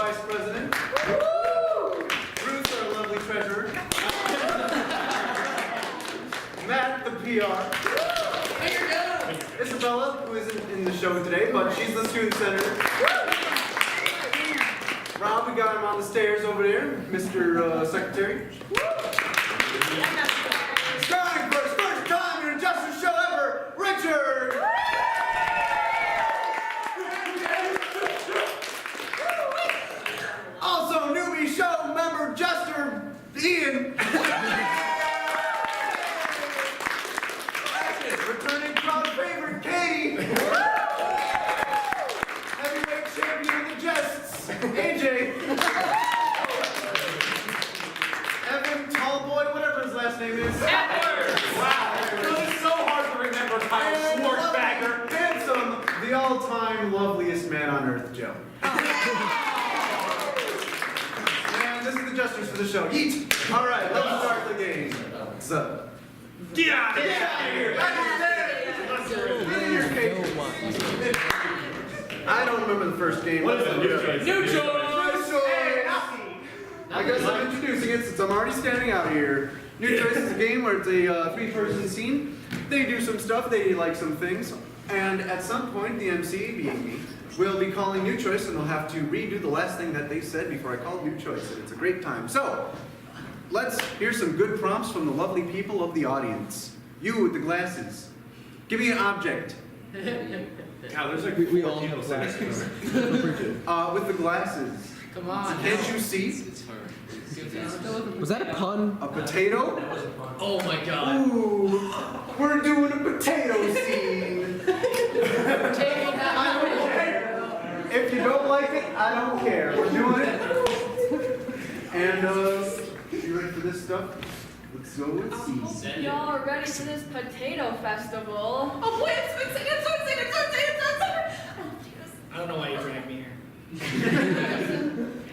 Vice President. Woo! Bruce, our lovely treasurer. Matt, the PR. Isabella, who isn't in the show today, but she's the student senator. Rob, we got him on the stairs over there, Mr. Secretary. Starting for his first time in a Jesters show ever, Richard! Also, newbie show member Jester, Ian. Returning crowd favorite, Katie. Heavyweight champion of the Jests, AJ. Evan, tall boy, whatever his last name is. Edwards! Wow, it's so hard to remember Kyle Schwartzbagger. Handsome, the all-time loveliest man on earth, Joe. And this is the Jesters for the show. Yeet! All right, let's start the game. So, Get out of here! I don't remember the first game. What is it? New choice! I guess I'm introducing it since I'm already standing out here. New Choice is a game where it's a three-person scene. They do some stuff, they like some things, and at some point, the MC, being me, will be calling New Choice, and they'll have to redo the last thing that they said before I called New Choice, and it's a great time. So, let's hear some good prompts from the lovely people of the audience. You with the glasses. Give me an object. God, there's like We all have glasses. With the glasses. Come on. Can't you see? Was that a pun? A potato? Oh my god. Ooh, we're doing a potato scene. I don't care. If you don't like it, I don't care. We're doing it. And, you ready for this stuff? Let's go and see. Y'all are ready for this potato festival. Oh boy, I'm so excited, I'm so excited, I'm so excited, I'm so excited. Oh, I don't know why you dragged me here.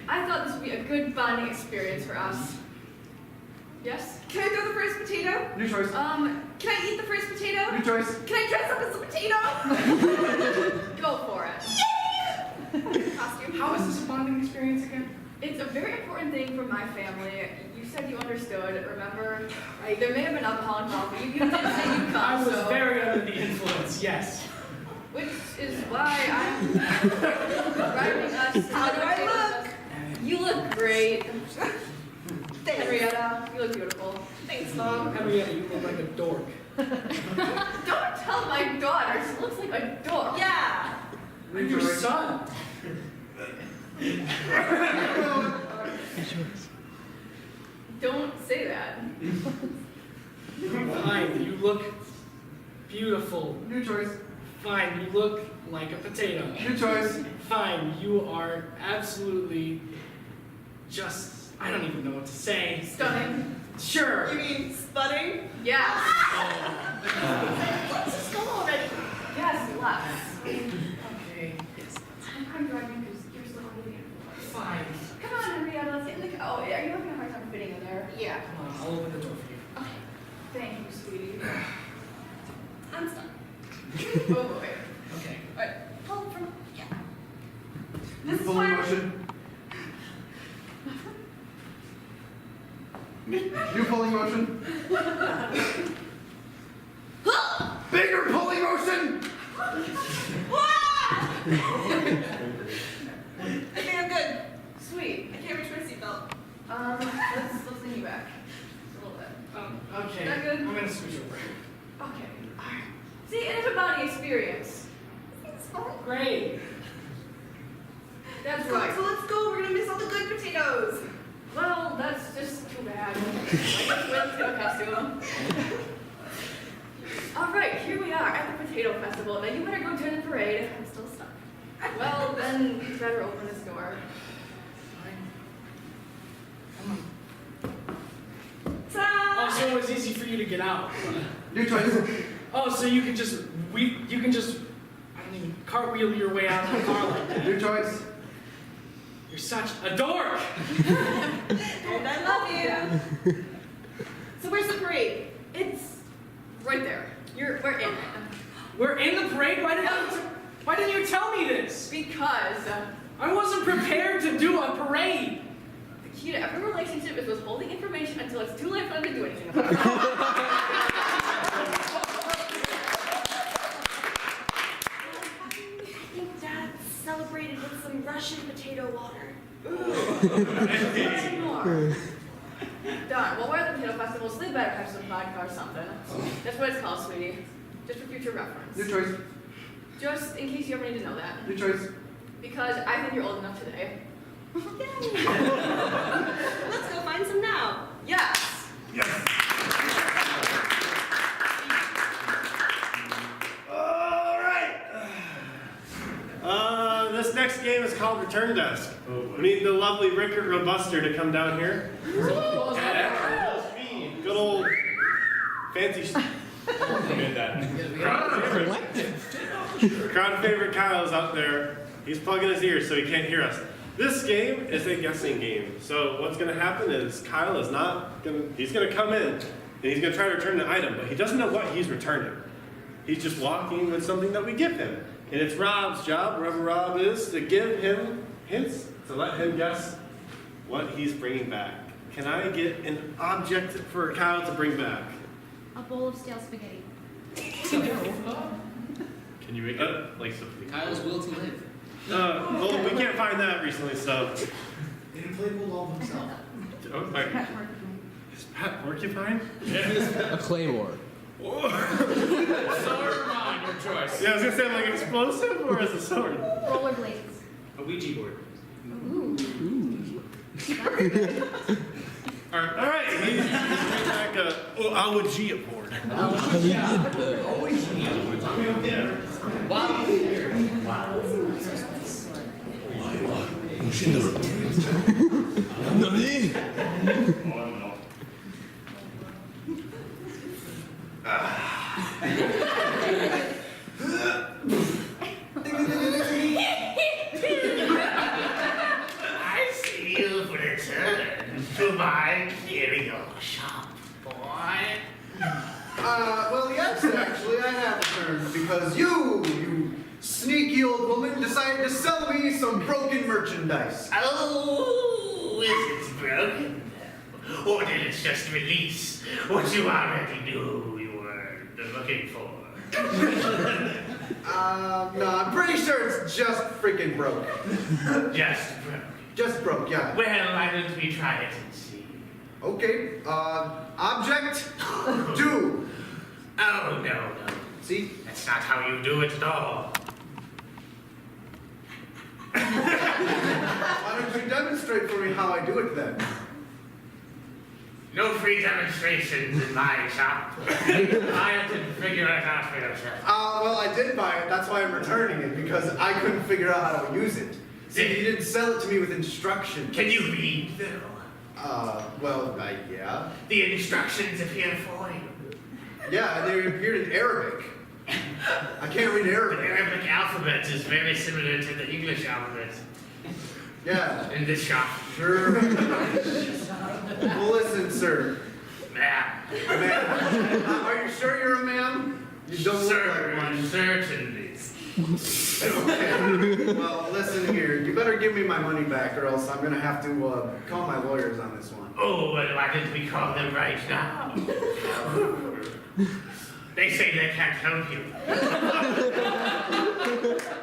I thought this would be a good bonding experience for us. Yes? Can I throw the first potato? New Choice. Can I eat the first potato? New Choice. Can I dress up as a potato? Go for it. Costume. How is this a bonding experience again? It's a very important thing for my family. You said you understood, remember? There may have been alcohol involved, but you didn't say you'd come, I was so... very under the influence, yes. Which is why I'm driving us. How do I look? You look great. Thanks. Henrietta, you look beautiful. Thanks, Mom. Henrietta, you look like a dork. Don't tell my daughter, she looks like a dork. Yeah. I'm your son. Don't say that. Fine, you look beautiful. New Choice. Fine, you look like a potato. New Choice. Fine, you are absolutely just, I don't even know what to say. Stunning. Sure. You mean stunning? Yes. Let's just go already. Yes, let's. Okay, I'm driving because you're still on the fine. Come on, Henrietta, let's get in the car. Oh, yeah, you're having a hard time fitting in there. Yeah. Come on, I'll open the door for you. Okay. Thank you, sweetie. I'm stuck. Oh, boy. Okay. Alright. Pull from, yeah. New This is pulling why. motion. New pulling motion. Bigger pulling motion. I think I'm good. Sweet. I can't reach my seatbelt. Let's lean you back. A little bit. Okay. Is that good? I'm gonna switch over. Okay. Alright. See, it is a body experience. It's fun. Great. That's So right. let's go. We're gonna miss all the good potatoes. Well, that's just too bad. I guess we'll get a costume. Alright, here we are at the potato festival. Now you better go join the parade. I'm still stuck. Well, then you better open this door. Ta-da! Oh, so it was easy for you to get out. New Choice. Oh, so you can just, I don't even cartwheel your way out of the car like that. New Choice. You're such a dork. And I love you. So where's the parade? It's right there. We're in it. We're in the parade? Why didn't you tell me this? Because I wasn't prepared to do a parade. The key to every relationship is withholding information until it's too late for them to do anything about it. I think Dad celebrated with some Russian potato water. Darn, well, we're at the potato festival, so they better have some vodka or something. That's what it's called, sweetie. Just for future reference. Your choice. Just in case you ever need to know that. Your choice. Because I think you're old enough today. Let's go find some now. Yes! All right. This next game is called Return Desk. We need the lovely Rickert Robuster to come down here. Good old fancy. Crowd favorite Kyle's out there. He's plugging his ears so he can't hear us. This game is a guessing game. So what's going to happen is Kyle is not going to, he's going to come in and he's going to try to return the item, but he doesn't know what he's returning. He's just walking with something that we give him. And it's Rob's job, wherever Rob is, to give him hints to let him guess what he's bringing back. Can I get an object for Kyle to bring back? A bowl of stale spaghetti. Can you make it like something? Kyle's will to live. Well, we can't find that recently, so. He played Wolf himself. Oh, like, is Pat porcupine? A claymore. Sword or mine, your choice. Yeah, I was gonna say like explosive or as a sword. Rollerblades. A Ouija board. Ooh. All right, he's bringing back a Ouija board. I see you've returned to my curio shop, boy. Well, yes, actually, I have returned because you sneaky old woman, decided to sell me some broken merchandise. Oh, is it broken? Or did it just release what you already knew you were looking for? No, I'm pretty sure it's just freaking broke. Just broke. Just broke, yeah. Well, why don't we try it and see? Okay, object, do. Oh, no. See? That's not how you do it at all. Why don't you demonstrate for me how I do it then? No free demonstrations in my shop. I have to figure it out for yourself. Well, I did buy it, that's why I'm returning it, because I couldn't figure out how to use it. See, you didn't sell it to me with instructions. Can you read, though? Yeah. The instructions appear for you. Yeah, they appeared in Arabic. I can't read The Arabic. Arabic alphabet is very similar to the English alphabet Yeah, in this shop. sure. Well, listen, sir. Man, Man, are you sure you're a man? You don't look like one. certainly. Okay. Well, listen here. You better give me my money back, or else I'm gonna have to call my lawyers on this one. Oh, well, why didn't we call them right now? They say they can't help you.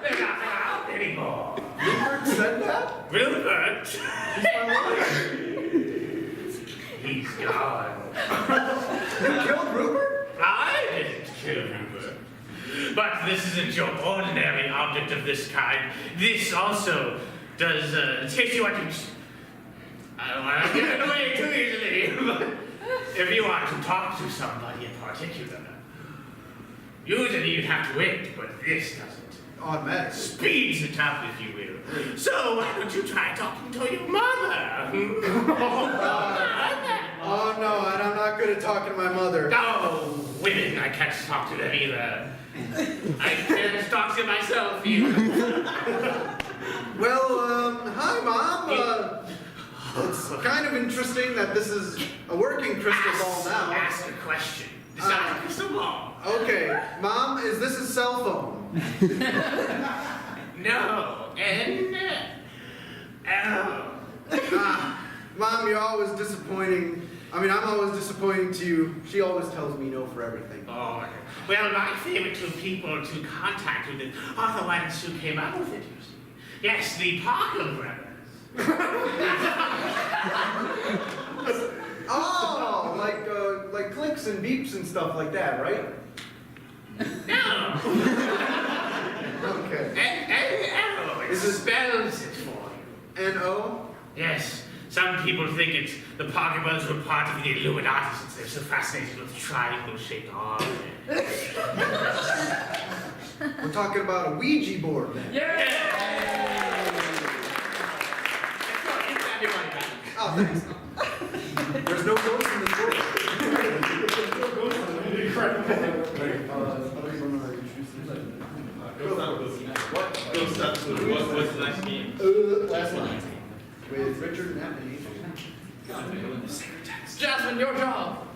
They're not around anymore. Rupert said that? Wilbert, He's my lawyer. he's gone. You killed Rupert? I didn't kill Wilbert. But this isn't your ordinary object of this kind. This also does, in case you want to... I don't want to give it away too easily, but if you want to talk to somebody in particular, usually you'd have to wait, but this doesn't. Automatic. Speeds it up, if you will. So why don't you try talking to your mother? Oh no, and I'm not good at talking to my mother. Oh, women, I can't talk to them either. I can't talk to myself either. Well, hi, Mom. It's kind of interesting that this is a working crystal ball now. Ask a question. It's not a crystal ball. Okay, Mom, is this a cell phone? No. And always disappointing. I mean, I'm always disappointing to you. She always tells me no for everything. Oh, well, my favorite two people to contact with it are the ones who came up with it, you see. Yes, the Parker brothers. Oh, like clicks and beeps and stuff like that, right? No. Okay. N-O. It spells it for you. N-O? Yes. Some people think it's the Parker brothers were part of the Illuminati since they're so fascinated with triangle-shaped arms. We're talking about a Ouija board then. Oh, thanks. There's no ghost in this world. What's the next game? Last line. With Richard and Anthony. Jasmine, your job.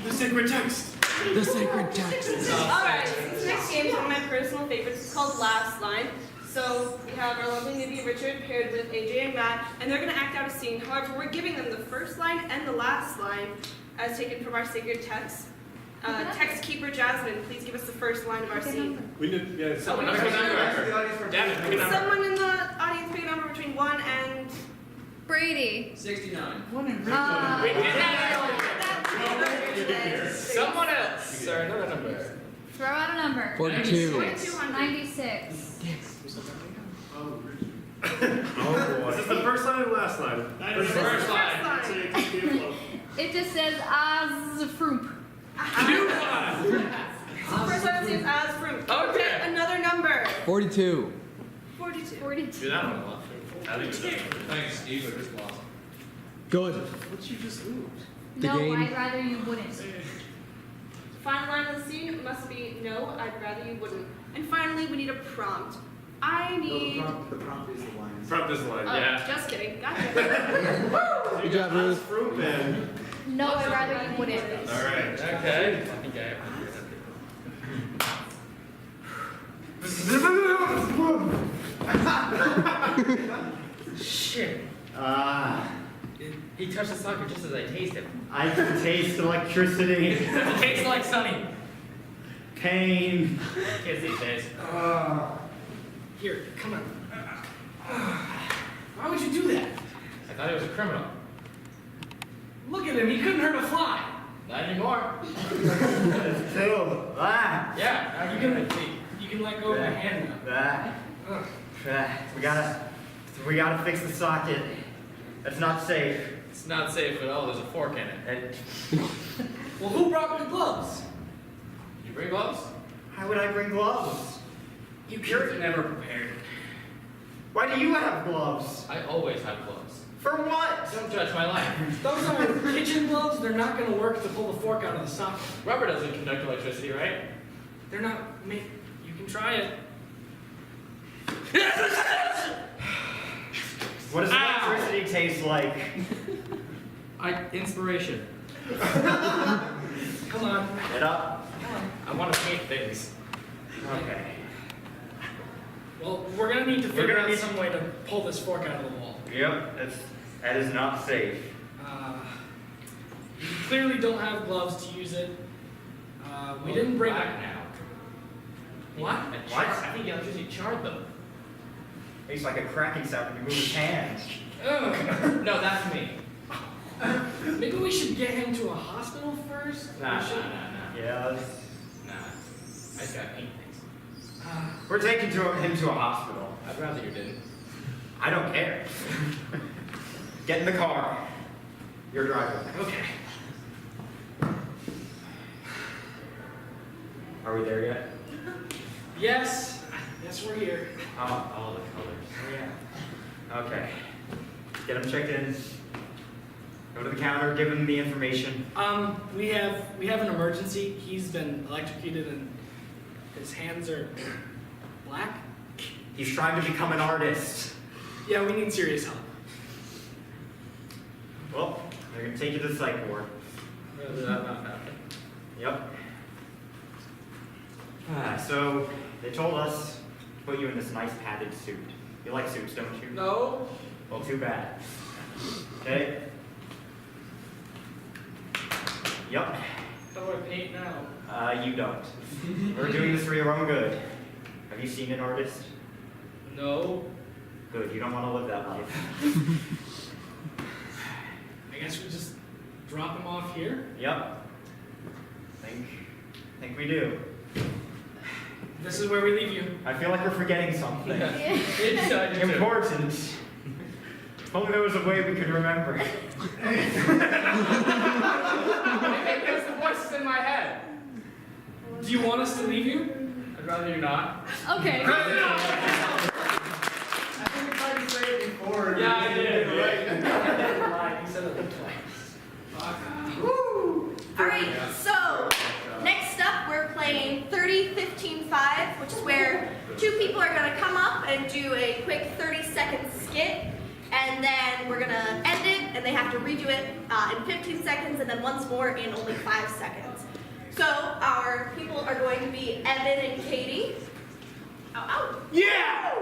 The sacred text. The sacred text. Alright, this next game is one of my personal favorites. It's called Last Line. So we have our lovely newbie Richard paired with AJ and Matt, and they're going to act out a scene. However, we're giving them the first line and the last line as taken from our sacred text. Text keeper Jasmine, please give us the first line of our scene. We did, yeah, Someone Pick pick a a number. number. Devin, pick a number. Someone in the audience pick a number between 1 and... Brady. 69. We did that. Someone else. Sorry, another number. Throw out a number. 42. 4200. 96. Oh boy. This is the first line and last line. First First line. line. It just says Azfroop. So first line is as fruit. Okay. Another number. 42. 42. 42. Do that one a lot. I think it's Thanks, Steve. I just lost. Good. What you just lose? The No, game. I'd rather you wouldn't. Final line of the scene must be no, I'd rather you wouldn't. And finally, we need a prompt. I need... The prompt is the lines. Front this line. Oh, Yeah. just kidding. Gotcha. Good job, Ruth. Fruit and No, I'd rather you wouldn't. all right. Okay. Shit. He touched the socket just as I tasted him. I can taste electricity, It tastes like Sunny. pain. Kids these days. Here, come on. Why would you do that? I thought he was a criminal. Look at him, he couldn't hurt a fly. Not anymore. Two. Ah. Yeah. You can let go of your hand now. Ah. Ah. We gotta fix the socket. That's not safe. It's not safe at all. There's a fork in it. And Well, who brought me gloves? You bring gloves? how would I bring gloves? You kids are never prepared. Why do you have gloves? I always have gloves. For what? Don't judge my life. Those are kitchen gloves. They're not going to work to pull the fork out of the socket. Rubber doesn't conduct electricity, right? They're not made. You can try it. What does electricity taste like? Inspiration. Come on. Get up. I want to paint things. Okay. Well, we're going to need to figure out some way to pull this fork out of the wall. Yep. That is not safe. You clearly don't have gloves to use it. We didn't bring Black now. What? I think the electricity charred them. Tastes like a cracking sound when you move his hands. Ugh. No, that's me. Maybe we should get him to a hospital first? Nah. We should- Yes. Nah. I just gotta paint things. We're taking him to a hospital. I'd rather you didn't. I don't care. Get in the car. You're driving. Okay. Are we there yet? Yes. Yes, we're here. All the colors. Yeah. Okay. Get him checked in. Go to the counter, give him the information. We have an emergency. He's been electrocuted and his hands are black. He's trying to become an artist. Yeah, we need serious help. Well, they're gonna take you to the psych ward. Not happen. Yep. So they told us to put you in this nice padded suit. You like suits, don't you? No. Well, too bad. Okay. Yup. How do I paint now? You don't. We're doing this for your own good. Have you seen an artist? No. Good, you don't want to live that life. I guess we just drop him off here. Yup. Think we do. This is where we leave you. I feel like we're forgetting something. Inside Important. If only there was a way we could remember. It's the voices in my head. Do you want us to leave you? I'd rather you not. Okay. I think we tried to say it before. Yeah, I did. Right. He said it twice. Alright, so next up we're playing 30-15-5, which is where two people are going to come up and do a quick 30-second skit, and then we're going to end it, and they have to redo it in 15 seconds, and then once more in only 5 seconds. So our people are going to be Evan and Katie. Ow, ow. Yeah!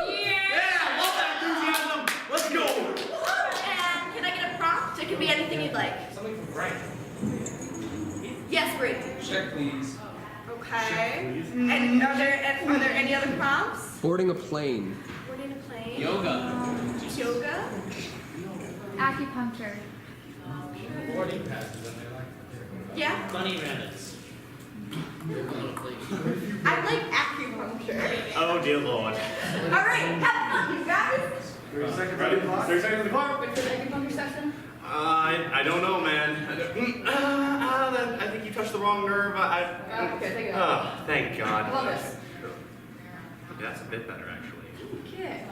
Yeah! Love that enthusiasm! Let's go! And can I get a prompt? It can be anything you'd like. Something from Frank. Yes, Bree. Check, please. Okay. And are there any other prompts? Boarding a plane. Boarding a plane. Yoga. Yoga. Acupuncture. Boarding passes, and they like Yeah. Bunny rabbits. I like acupuncture. Oh dear lord. All right, have fun, you guys. 30 seconds Ready? on the clock. 30 seconds on the clock. Wait for the acupuncture session. I don't know, man. I think you touched the wrong nerve. Okay, take it out. Oh, thank God. I love this. That's a bit better, actually. Okay.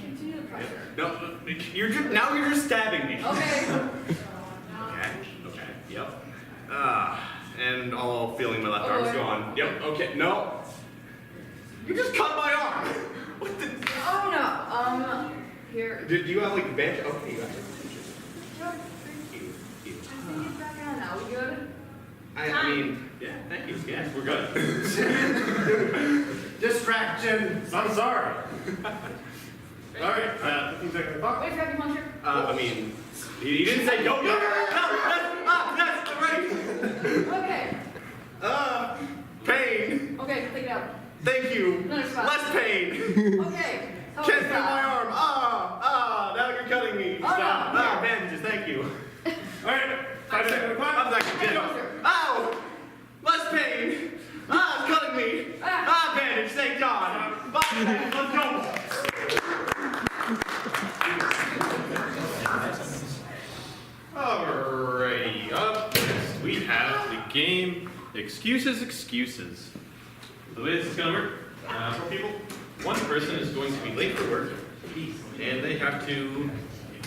Continue the pressure. No, you're just stabbing me. Okay. Okay. Yep. And all feeling my left Oh, arm's yeah. gone. Yep. Okay. No. You just cut my arm. What the? Oh no. Here. Did you have like bench? Okay, you got it. I think it's back on now. We good? I mean, yeah. Thank you. Yes, we're good. Distraction. I'm sorry. All right. 15 seconds on the clock. Wait for acupuncture. I mean, he didn't say go. No. That's right. Okay. Pain. Okay, take it out. Thank you. Another spot. Less pain. Okay. So Can't feel stop. my arm. Now you're cutting me. Oh, Stop. no, here. Bandages. Thank you. All right. 5 seconds on the clock. I'm not gonna get Closer. Ow. Less pain. It's cutting me. Bandage. Thank God. Bye. Let's go. Alrighty, up next we have the game Excuses. The way this is going to work, for people, one person is going to be late for work, and they have to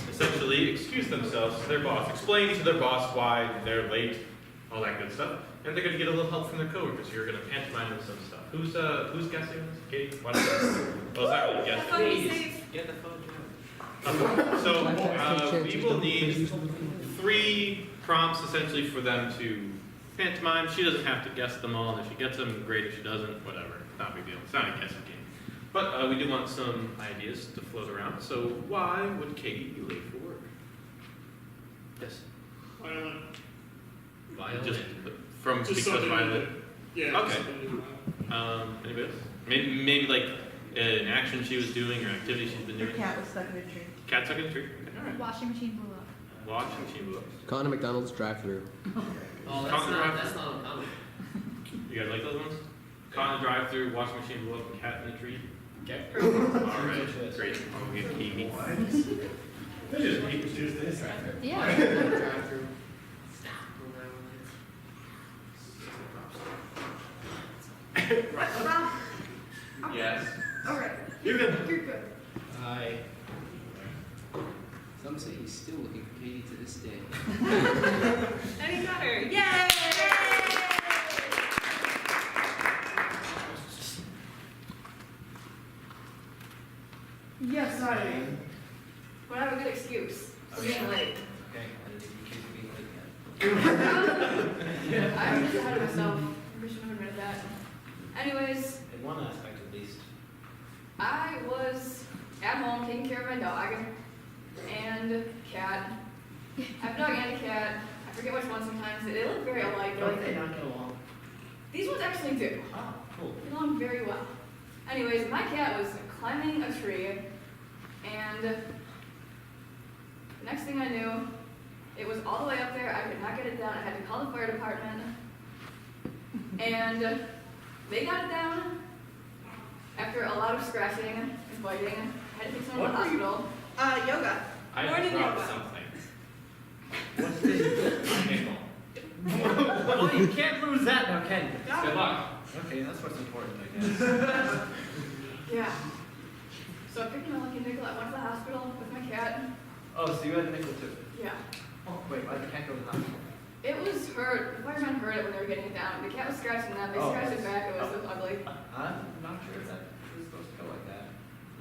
essentially excuse themselves to their boss, explain to their boss why they're late, all that good stuff, and they're going to get a little help from their coworkers who are going to pantomime them some stuff. Who's guessing this? Katie? Why don't you? Well, it's not really guessing. Funny safe. Get the phone down. So we will need 3 prompts essentially for them to pantomime. She doesn't have to guess them all, and if she gets them, great. If she doesn't, whatever. Not a big deal. It's not a guessing game. But we do want some ideas to float around. So why would Katie be late for work? Yes. Violin. Just from Just because something violent. Yeah. Okay. Anybody else? Maybe like an action she was doing or activity she's been Her doing. cat was stuck in a tree. Cat stuck in a tree. Okay, all right. Washing machine blew up. Washing machine blew up. Gone to McDonald's drive-through. Oh, that's not uncommon. You guys like those ones? Caught in the drive-through, washing machine blew up, and cat in the tree. Okay. All right, great. I'll get Katie. They just make us choose this. Yeah. Yes. Alright. You're good. You're good. Hi. Some say he's still looking for Katie to this day. Any better? Yay! Yes, I. But I have a good excuse for being late. Okay, I didn't accuse you of being late yet. I'm just ahead of myself. I shouldn't have admitted that. Anyways, In one aspect at least. I was at home taking care of my dog and cat. I have a dog and a cat. I forget which one sometimes. They look very alike. Don't they not get along? These ones actually do. Oh, cool. Get along very well. Anyways, my cat was climbing a tree, and next thing I knew, it was all the way up there. I could not get it down. I had to call the fire department, and they got it down after a lot of scratching and biting. I had to take someone to the hospital. Yoga. I Morning dropped yoga. something. What's this? Nickel. Well, you can't lose that now, can you? Good luck. Okay, that's what's important, I guess. Yeah. So I picked my lucky nickel. I went to the hospital with my cat. Oh, so you had a nickel too? Yeah. Oh, wait, why the cat go to the hospital? It was hurt. The firemen heard it when they were getting it down. The cat was scratching them. They Oh. scratched it back. It was so ugly. I'm not sure if that was supposed to go like that.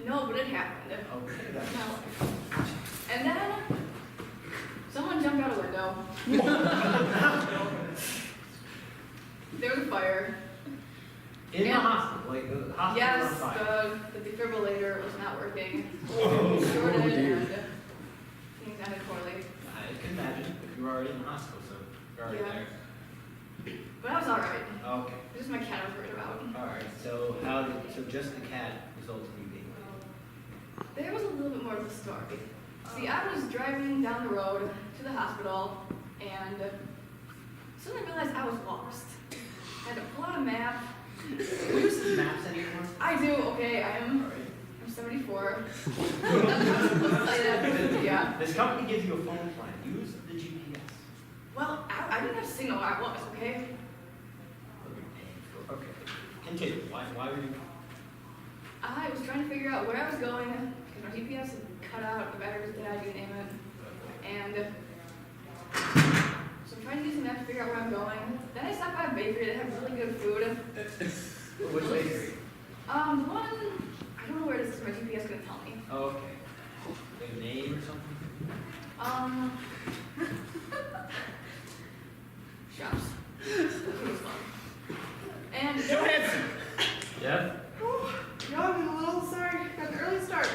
No, but it happened. Okay, that's No. And then someone jumped out a window. There was a fire. in the And- hospital, like the hospital Yes, on fire. the defibrillator was not working. Oh, Shorted dear. and things ended poorly. I can imagine, if you were already in the hospital, so you're already Yeah. there. But I was alright. Okay, It was just my cat I was worried about. alright, so just the cat resulted in you being killed? There was a little bit more to the story. See, I was driving down the road to the hospital and suddenly realized I was lost. I had to pull out a map. Do you use maps anymore? I do, okay, I'm Alright. 74. That's not supposed to say that. Yeah. This company gives you a phone plan, use the GPS. Well, I didn't have signal where I was, okay? Okay, continue, why were you? I was trying to figure out where I was going because my GPS had cut out, the battery was dead, you name it. And so I'm trying to use the map to figure out where I'm going. Then I stopped by a bakery that had really good food. Which bakery? The one, I don't know where it is because my GPS couldn't tell me. Oh, okay. A name or something? Shops. It was fun. And Johansson! Yeah? Yeah, I'm a little sorry. Got an early start.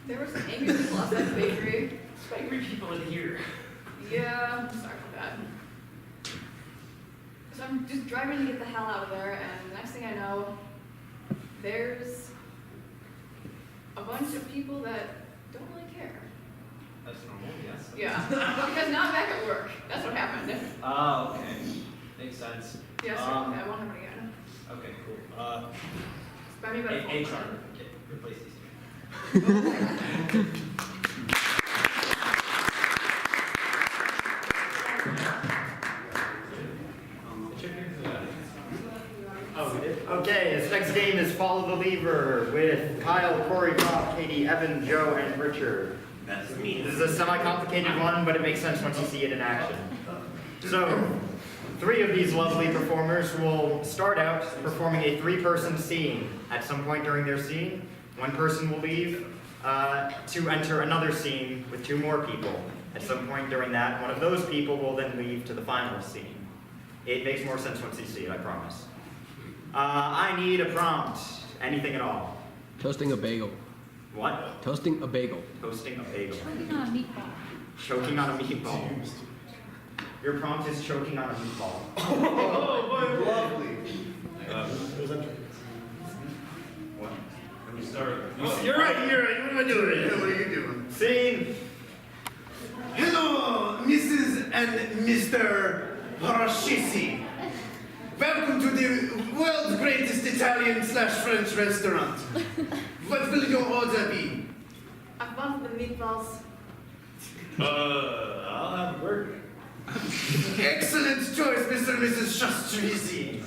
there were some angry people outside the bakery. Angry people in here. Yeah, I'm sorry about that. So I'm just driving to get the hell out of there, and the next thing I know, there's a bunch of people that don't really care. That's normal, yes. Yeah, because now I'm back at work. That's what happened. Oh, okay. Makes sense. Yes, sir. I won't happen again. Okay, cool. Buy me a better phone. HR, okay, replace these two. Okay, this next game is Follow the Lever with Kyle, Corey, Rob, Katie, Evan, Joe, and Richard. That's me. This is a semi-complicated one, but it makes sense once you see it in action. So, 3 of these lovely performers will start out performing a 3-person scene. At some point during their scene, 1 person will leave to enter another scene with 2 more people. At some point during that, one of those people will then leave to the final scene. It makes more sense once you see it, I promise. I need a prompt. Anything at all. Toasting a bagel. What? Toasting a bagel. Toasting a bagel. Choking on a meatball. Choking on a meatball. Your prompt is choking on a meatball. Oh, boy, Lovely. What? Let me start. Oh, you're right, What am I doing? What are you doing? Scene. Hello, Mrs. and Mr. Parashisi. Welcome to the world's greatest Italian/French restaurant. What will your order be? I want the meatballs. I'll have a burger. Excellent choice, Mr. and Mrs. Shastrizi.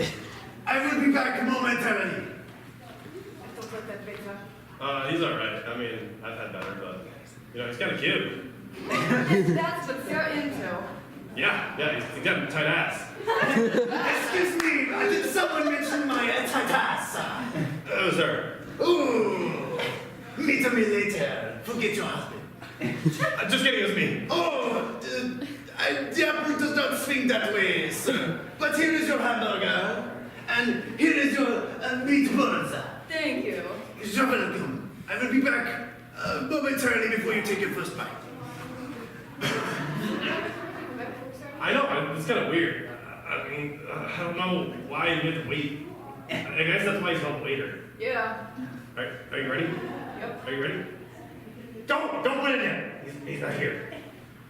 I will be back momentarily. I don't like that pizza. He's alright. I mean, I've had better, but, he's kind of cute. That's what you're into. Yeah, he's got a tight ass. Excuse me, did someone mention my tight ass? That was her. Ooh, meet me later. Forget your husband. Just kidding, it was me. Oh, the apple does not swing that way, sir. But here is your hamburger, and here is your meatballs. Thank you. You're welcome. I will be back momentarily before you take your first bite. I know, it's kind of weird. I mean, I don't know why you have to wait. I guess that's why he's called waiter. Yeah. Are you ready? Yep. Are you ready? Don't put it in. He's not here.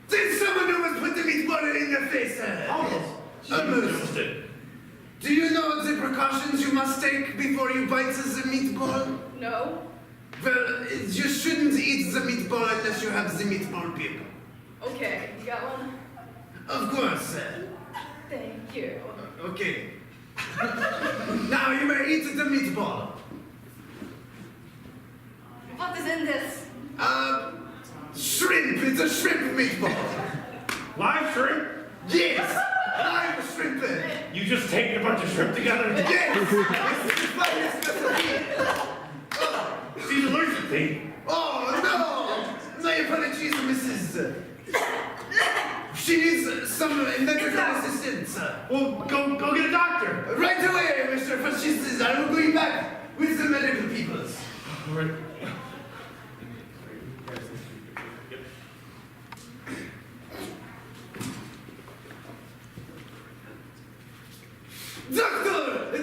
Did someone almost put the meatball in your face? Almost. Do you know the precautions you must take before you bite the meatball? No. Well, you shouldn't eat the meatball unless you have the meatball pip. Okay, you got one? Of course. Thank you. Okay. Now you may eat the meatball. What is in this? Shrimp. It's a shrimp meatball. Live shrimp? Yes. Live shrimp. You just take a bunch of shrimp together? Yes. This is the finest recipe. She's allergic to it. Oh no! My apologies, Mrs. She needs some medical assistance. Well, go get a doctor. Right away, Mr. Fascist. I will be back with the medical peoples. All right.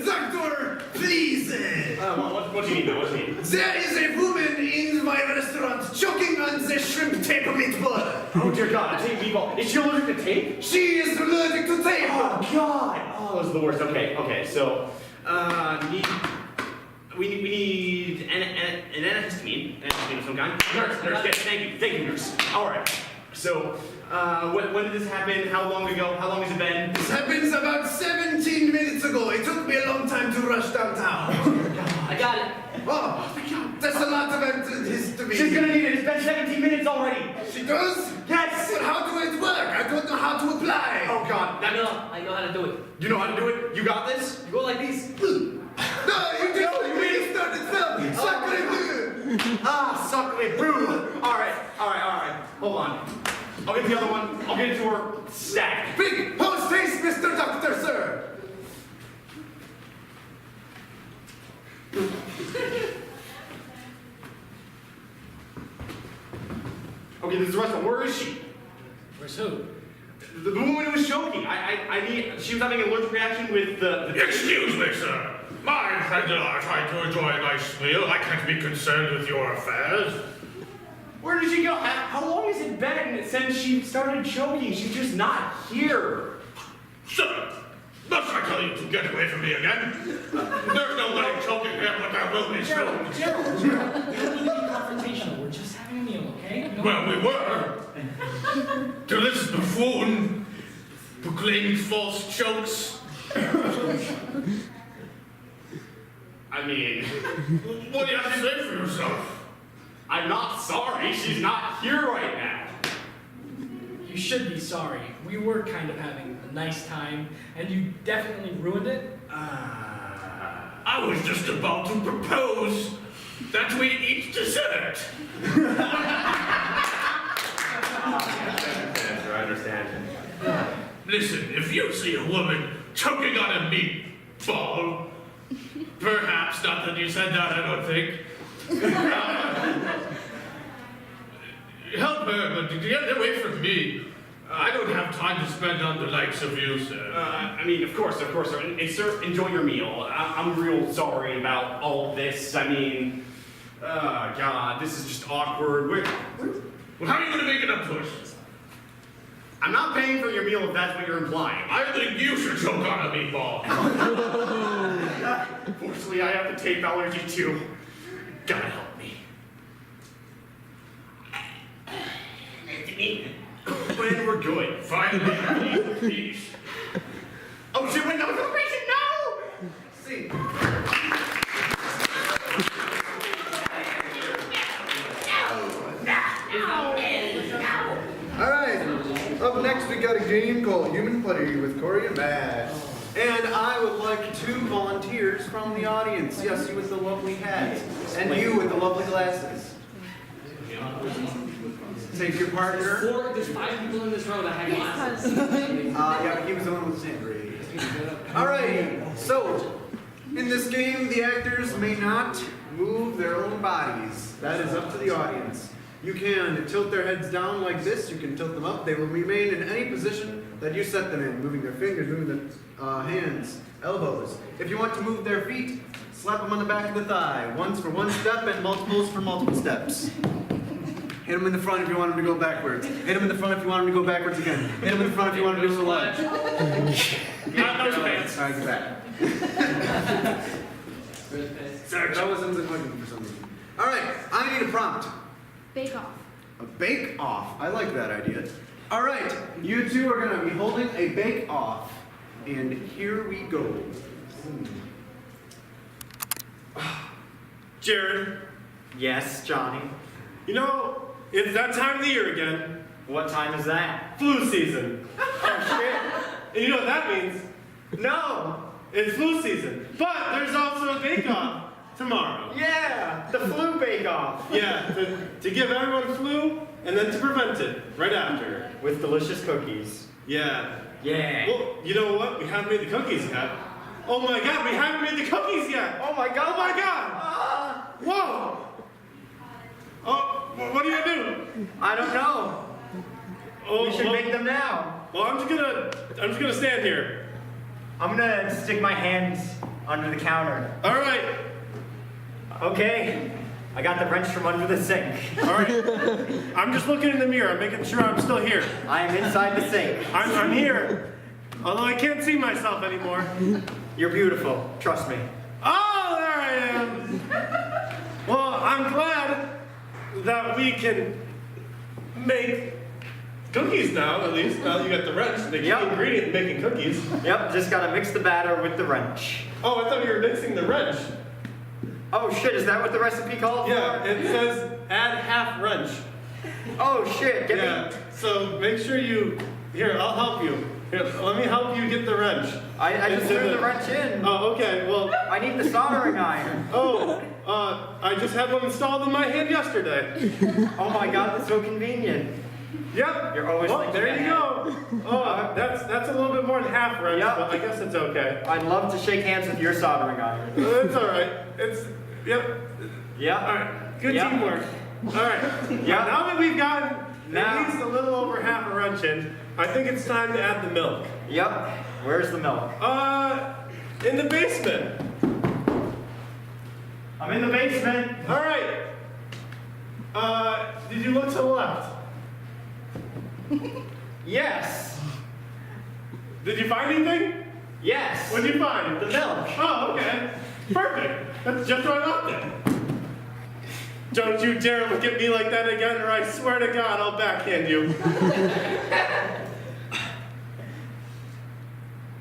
Doctor, please. What do you need now? What do you need? There is a woman in my restaurant choking on the shrimp tape meatball. Oh dear God, a tape meatball. Is she allergic to tape? She is allergic to tape. Oh God. Oh, those are the worst. Okay. So, we need an antihistamine of some kind. Nurse. Yes, thank you, nurse. All right. So, when did this happen? How long ago? How long has it been? This happened about 17 minutes ago. It took me a long time to rush downtown. I got it. Oh, that's a lot of history. She's gonna need it. It's been 17 minutes already. She does? Yes. But how do it work? I don't know how to apply. Oh God. I know how to do it. You know how to do it? You got this? You go like this. No, you just really started filming. Ah, sacre bleu. All right. Hold on. I'll get the other one. I'll get it to her stack. Big post haste, Mr. Doctor, sir. Okay, this is the restaurant. Where is she? Where's who? The woman who was choking. She was having an allergic reaction with the Excuse me, sir. My friend and I are trying to enjoy a nice meal. I can't be concerned with your affairs. Where did she go? How long has it been since she started choking? She's just not here. Sir, must I tell you to get away from me again? There's no way choking here, but there will be soon. Gerald, we don't need to be confrontational. We're just having a meal, okay? Well, we were. Till this buffoon proclaimed false chokes. I mean, What do you have to say for yourself? I'm not sorry. She's not here right now. You should be sorry. We were kind of having a nice time, and you definitely ruined it. I was just about to propose that we eat dessert. I understand. Listen, if you see a woman choking on a meatball, perhaps, not that you said that, I don't think. Help her, but get away from me. I don't have time to spend on the likes of you, sir. I mean, of course, sir. And sir, enjoy your meal. I'm real sorry about all this. I mean, God, this is just awkward. Well, how are you going to make it up to us? I'm not paying for your meal if that's what you're implying. I think you should choke on a meatball. Fortunately, I have the tape allergy too. Gotta help me. When we're good. Finally, peace. Oh shit, wait, no, celebration, no! See. Alright, up next we got a game called Human Putty with Corey and Matt. And I would like 2 volunteers from the audience. Yes, you with the lovely hat. And you with the lovely glasses. Take your partner. There's 5 people in this row that have glasses. Yeah, but he was the one with the sand grade. Alright, so in this game the actors may not move their own bodies. That is up to the audience. You can tilt their heads down like this. You can tilt them up. They will remain in any position that you set them in, moving their fingers, moving their hands, elbows. If you want to move their feet, slap them on the back of the thigh. Once for one step and multiples for multiple steps. Hit them in the front if you want them to go backwards. Hit them in the front if you want them to go backwards again. Hit them in the front if you want them to do the lunge. Not those pants. All right, get back. Sorry, that wasn't clicking for some reason. All right, I need a prompt. Bake off. A bake off. I like that idea. All right, you two are going to be holding a bake off. And here we go. Jared, Yes, Johnny. you know, it's that time of the year again. What time is that? Flu season. Oh shit. And you know what that means? No. It's flu season. But there's also a bake-off tomorrow. Yeah, the flu bake-off. Yeah, to give everyone flu and then to prevent it right after. With delicious cookies. Yeah. Yeah. Well, you know what? We haven't made the cookies yet. Oh my god, we haven't made the cookies yet! Oh my god. Oh my god! Whoa! Oh, what are you gonna do? I don't know. Oh, We should well, make them now. well, I'm just gonna stand here. I'm gonna stick my hands under the counter. All right. Okay. I got the wrench from under the sink. All right. I'm just looking in the mirror. I'm making sure I'm still here. I am inside the sink. I'm here. Although I can't see myself anymore. You're beautiful. Trust me. Oh, there I am. Well, I'm glad that we can make cookies now, at least. Now you got the wrench, the key Yep. ingredient in making cookies. Yep, just gotta mix the batter with the wrench. Oh, I thought you were mixing the wrench. Oh shit, is that what the recipe called Yeah, for? it says add half wrench. Oh shit, get Yeah, me. so make sure you, here, I'll help you. Here, let me help you get the wrench. I just Into threw the wrench in. Oh, okay, well, I need the soldering iron. I just had one installed in my hand yesterday. Oh my god, that's so convenient. Yep. You're always well, thinking there you ahead. go. Oh, that's a little bit more than half wrench, Yep. but I guess it's okay. I'd love to shake hands with your soldering iron. It's all right. Yep. Yeah. All right. Good Yep. teamwork. All right. Yeah. Now that we've gotten Now- at least a little over half a wrench in, I think it's time to add the milk. Yep. Where's the milk? In the basement. I'm in the basement. All right. Did you look to the left? Yes. Did you find anything? Yes. What did you find? The milk. Oh, okay. Perfect. That's just what I left it. Don't you dare look at me like that again, or I swear to God, I'll backhand you.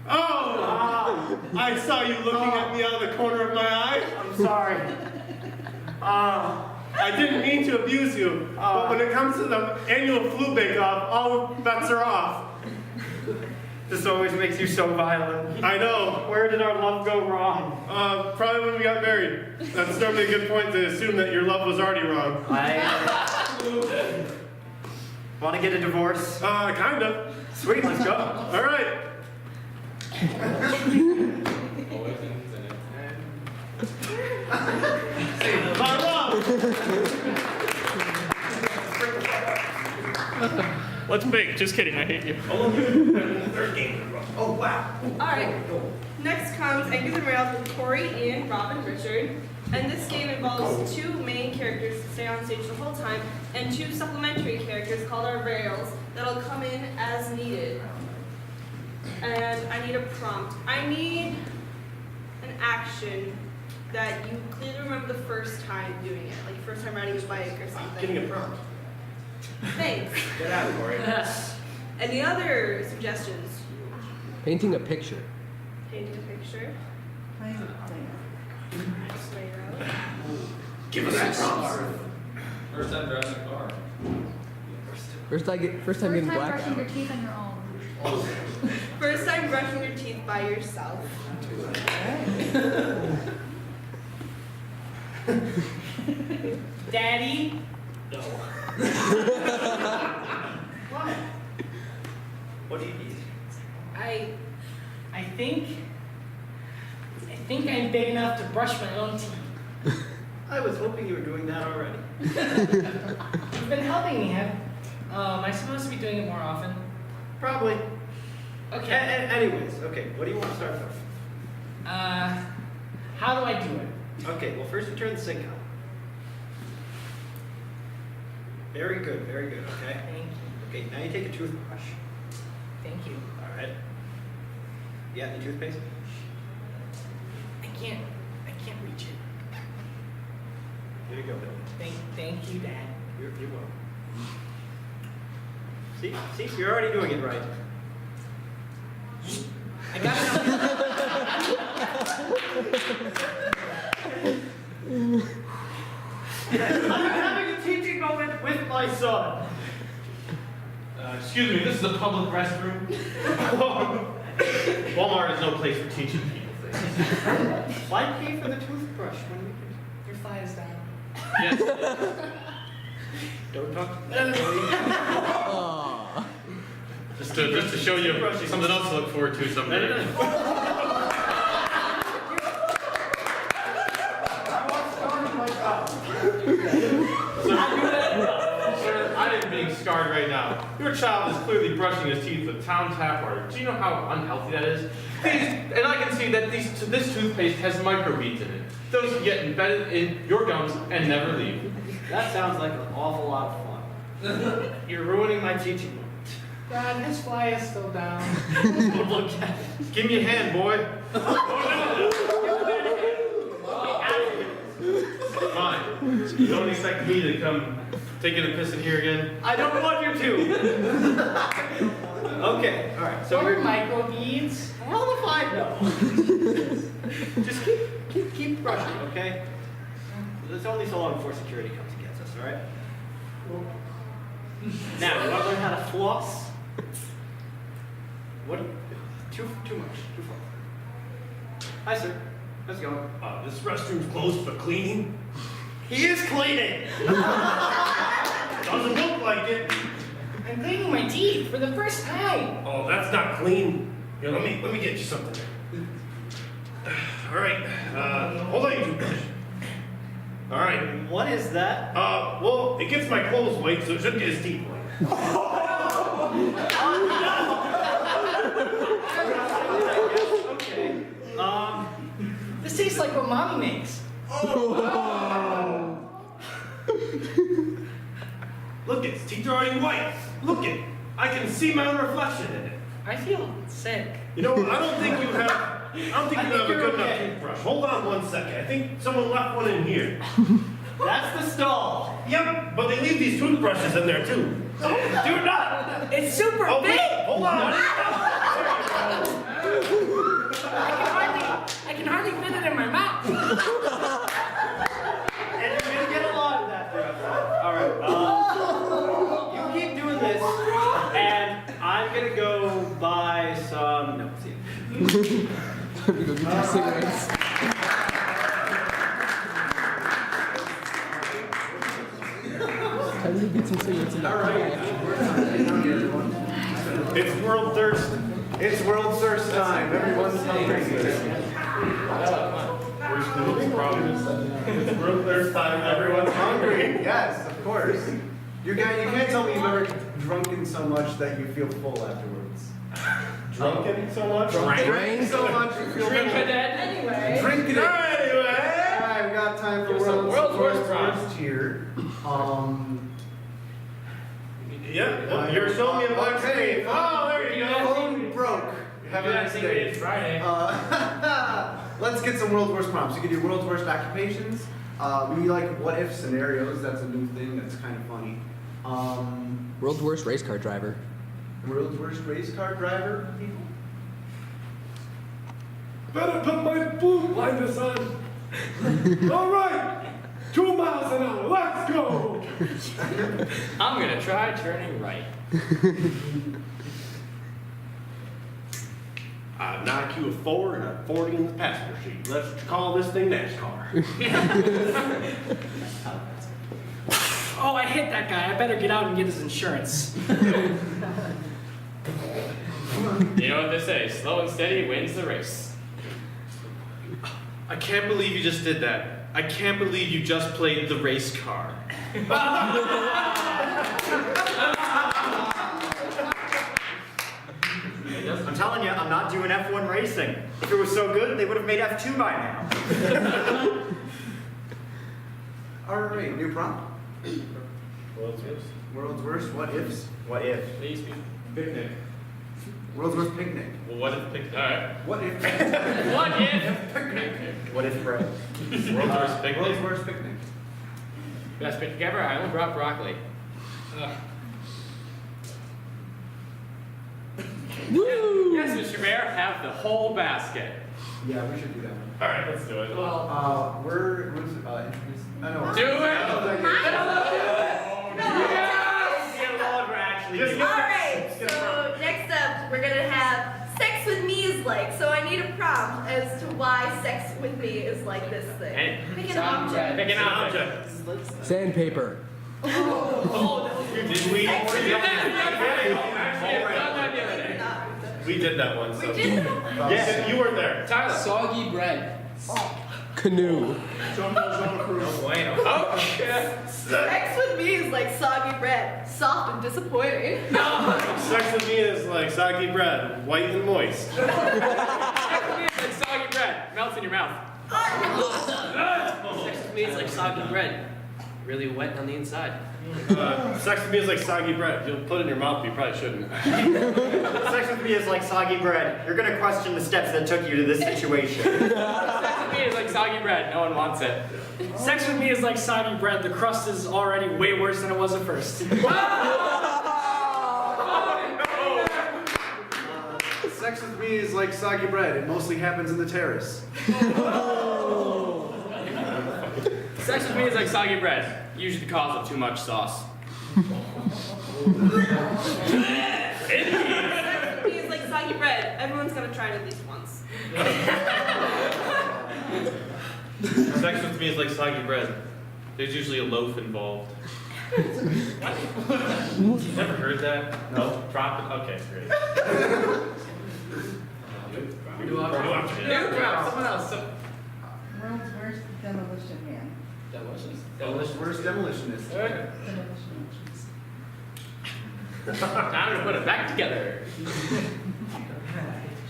Oh! I saw you looking at me out of the corner of my eye. I'm sorry. I didn't mean to abuse you, but when it comes to the annual flu bake-off, all bets are off. This always makes you so violent. I know. Where did our love go wrong? Probably when we got married. That's normally a good point to assume that your love was already wrong. Want to get a divorce? Kind of. Sweet, let's go. All right. My love. Let's bake. Just kidding. I hate you. Oh, wow. Alright, next comes Angus and Rails with Corey, Ian, Rob, and Richard. And this game involves two main characters to stay on stage the whole time, and two supplementary characters called our Rails that'll come in as needed. And I need a prompt. I need an action that you clearly remember the first time doing it, like first time riding a bike or something. Getting a prompt. Thanks. Get out, Corey. Any other suggestions? Painting a picture. Painting a picture. Lay out. Give us a prompt. First time driving a car. First time getting Brushing blackout. your teeth on your own. First time brushing your teeth by yourself. Daddy. No. What? What do you need? I think I'm big enough to brush my own teeth. I was hoping you were doing that already. You've been helping me, have? Am I supposed to be doing it more often? Probably. Okay. Anyways, okay, what do you want to start with? How do I do it? Okay, well, first you turn the sink on. Very good, okay? Thank you. Okay, now you take a toothbrush. Thank you. All right. You got any toothpaste? I can't reach it. Here you go, Bill. Thank you, Dad. You're welcome. See, you're already doing it right. I got I'm having a teaching moment with my son. Excuse me, this is a public restroom. Walmart is no place for teaching people things. Why pay for the toothbrush when you can? Your fly is down. Yes. Don't talk. Just to show you something else to look forward to someday. Sir, I am being scarred right now. Your child is clearly brushing his teeth with town tap water. Do you know how unhealthy that is? And I can see that this toothpaste has microbeads in it. Those can get embedded in your gums and never leave. That sounds like an awful lot of fun. You're ruining my teaching moment. Dad, his fly is still down. Look at it. Give me a hand, boy. Fine. Don't expect me to come taking a piss in here again. I don't want you to. Okay, all right. So What are microbeads? How if I know? Just keep brushing, okay? There's only so long before security comes and gets us, all right? Now, you want to learn how to floss? What? Too much. Too far. Hi, sir. How's it going? This restroom's closed for cleaning. He is cleaning. Doesn't look like it. I'm cleaning my teeth for the first time. Oh, that's not clean. Here, let me get you something. All right. Hold on, you toothbrush. All right. What is that? Well, it gets my clothes wet, so it shouldn't get his teeth wet. Okay. This tastes like what Mommy makes. Look, his teeth are already white. Look it. I can see my own reflection in it. I feel sick. You know, I don't think you have a good enough okay. toothbrush. Hold on 1 second. I think someone left one in here. That's the stall. Yep, but they leave these toothbrushes in there too. Do not. It's super Oh, big. wait, hold on. I can hardly fit it in my mouth. And you're gonna get a lot of that throughout the night. All right. You keep doing this, and I'm gonna go buy some. No, see. Time to go get some cigarettes. Time to get some cigarettes in the back. It's World Thirst. It's World Thirst time. Everyone's hungry. It's World Thirst time. Everyone's hungry. Yes, of course. You can't tell me you've ever drunken so much that you feel full afterwards. Drunken so much? Drink so much you feel Drink full. it anyway. Drink it. Anyway. Alright, we got time for world's worst here. Yeah, well, you're showing me a black screen. Oh, there you go. Phone broke. Have a nice day. It's Friday. Let's get some world's worst prompts. You can do world's worst occupations. We like what if scenarios. That's a new thing. That's kind of funny. World's worst race car driver. World's worst race car driver. People. Better put my boot blinders on. All right. 2 miles an hour. Let's go. I'm gonna try turning right. An IQ of 4 and a 40 in the passenger seat. Let's call this thing NASCAR. Oh, I hit that guy. I better get out and get his insurance. You know what they say, slow and steady wins the race. I can't believe you just did that. I can't believe you just played the race car. I'm telling you, I'm not doing F1 racing. If it was so good, they would have made F2 by now. All right, new prompt. World's worst. World's worst what ifs. What if? Please be. Picnic. World's worst picnic. Well, what if picnic? Alright. What if? What if? Picnic. What if bread? World's worst picnic. World's worst picnic. Best picnic ever? I only brought broccoli. Woo! Yes, Mr. Mayor, have the whole basket. Yeah, we should do that one. Alright, let's do it. We're introduced. I know. Do it! Alright, so next up, we're gonna have sex with me is like. So I need a prompt as to why sex with me is like this thing. And Pick an object. pick an object. Sandpaper. We did that one. So. We did that? Yes, you weren't there. Tyler. Soggy bread. Canoe. Oh, yeah. Sex with me is like soggy bread, soft and disappointing. Sex with me is like soggy bread, white and moist. Sex with me is like soggy bread. Melts in your mouth. Sex with me is like soggy bread. Really wet on the inside. Sex with me is like soggy bread. You'll put it in your mouth, but you probably shouldn't. Sex with me is like soggy bread. You're gonna question the steps that took you to this situation. Sex with me is like soggy bread. No one wants it. Sex with me is like soggy bread. The crust is already way worse than it was at first. Sex with me is like soggy bread. It mostly happens in the terrace. Sex with me is like soggy bread. Usually the cause of too much sauce. Sex with me is like soggy bread. Everyone's gotta try it at least once. Sex with me is like soggy bread. There's usually a loaf involved. Never heard that? No. Drop it. Okay, great. Someone else. World's worst demolition man. World's worst demolitionist. Demolitionist. Time to put it back together.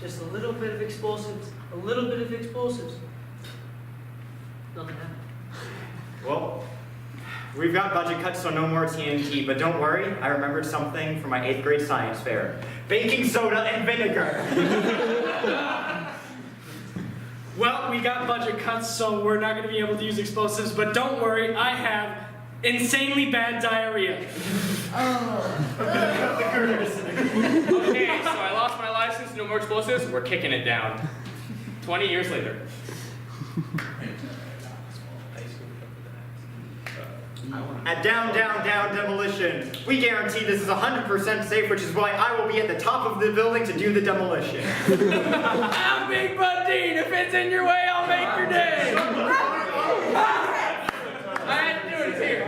Just a little bit of explosives. A little bit of explosives. Nothing happened. Well, we've got budget cuts, so no more TNT, but don't worry, I remembered something from my 8th grade science fair. Baking soda and vinegar. Well, we got budget cuts, so we're not going to be able to use explosives, but don't worry, I have insanely bad diarrhea. Okay, so I lost my license, no more explosives, we're kicking it down. 20 years later. At Down, Down, Down Demolition, we guarantee this is 100% safe, which is why I will be at the top of the building to do the demolition. I'm Big Bud Dean, if it's in your way, I'll make your day. I had to do it here.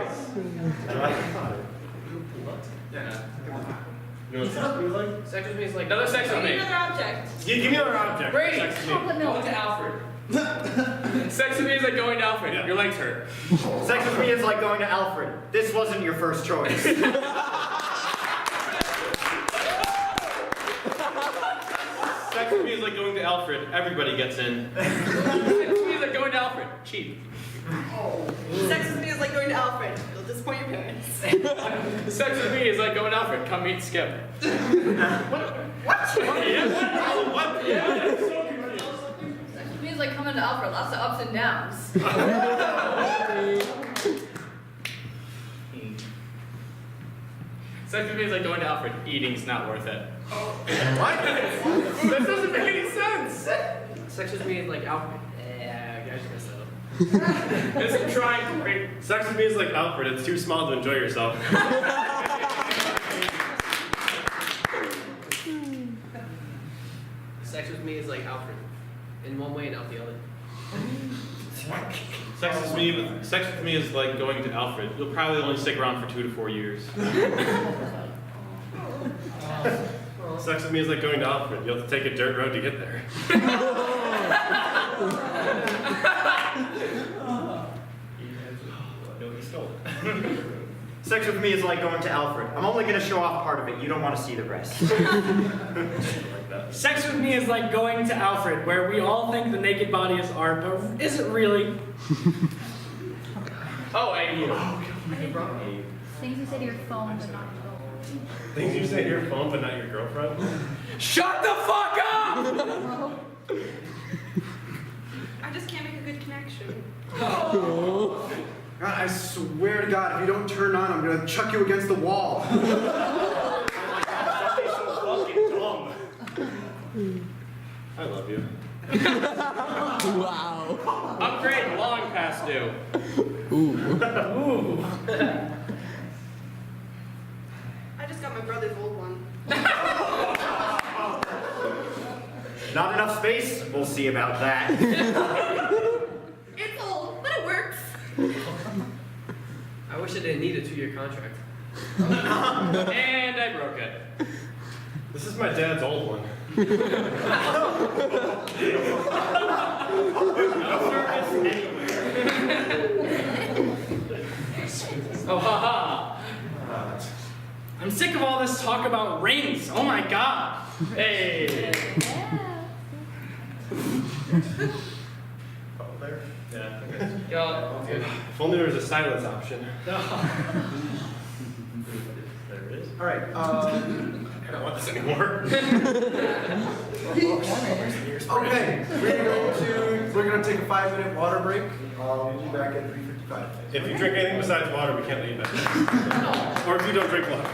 You know what sex with me is like? Sex with me is like another sex with Give me me. another object. Give me another object. Brady, Sex with me. going to Alfred. Sex with me is like going to Alfred. Yeah. Your legs hurt. Sex with me is like going to Alfred. This wasn't your first choice. Sex with me is like going to Alfred. Everybody gets in. Sex with me is like going to Alfred. Cheap. Sex with me is like going to Alfred. You'll disappoint your parents. Sex with me is like going to Alfred. Come meet Skip. What? Sex with me is like coming to Alfred. Lots of ups and downs. Sex with me is like going to Alfred. Eating's not worth it. What? That doesn't make any sense. Sex with me is like Alfred. Yeah, I should mess that up. It's trying great. Sex with me is like Alfred. It's too small to enjoy yourself. Sex with me is like Alfred. In one way and out the other. Sex with me is like going to Alfred. You'll probably only stick around for 2 to 4 years. Sex with me is like going to Alfred. You'll have to take a dirt road to get there. Sex with me is like going to Alfred. I'm only going to show off part of it. You don't want to see the rest. Sex with me is like going to Alfred, where we all think the naked body is art, but isn't really. Oh, and you. Things you say to your phone, but not your Things you say to your phone, but not your girlfriend? Shut the fuck up! I just can't make a good connection. God, I swear to God, if you don't turn on, I'm gonna chuck you against the wall. Oh my God, Sunday's so fucking dumb. I love you. Wow. Upgrade long past due. Ooh. I just got my brother's old one. Not enough space? We'll see about that. It's old, but it works. I wish I didn't need a 2-year contract. And I broke it. This is my dad's old one. Oh, haha. I'm sick of all this talk about rings. Oh my God. Hey. There? Yeah. Yo, If only there was a silence option. There it is. All right. I don't want this anymore. Okay, we're gonna take a 5-minute water break. We'll be back at 3:55. If you drink anything besides water, we can't let you back. Or if you don't drink water.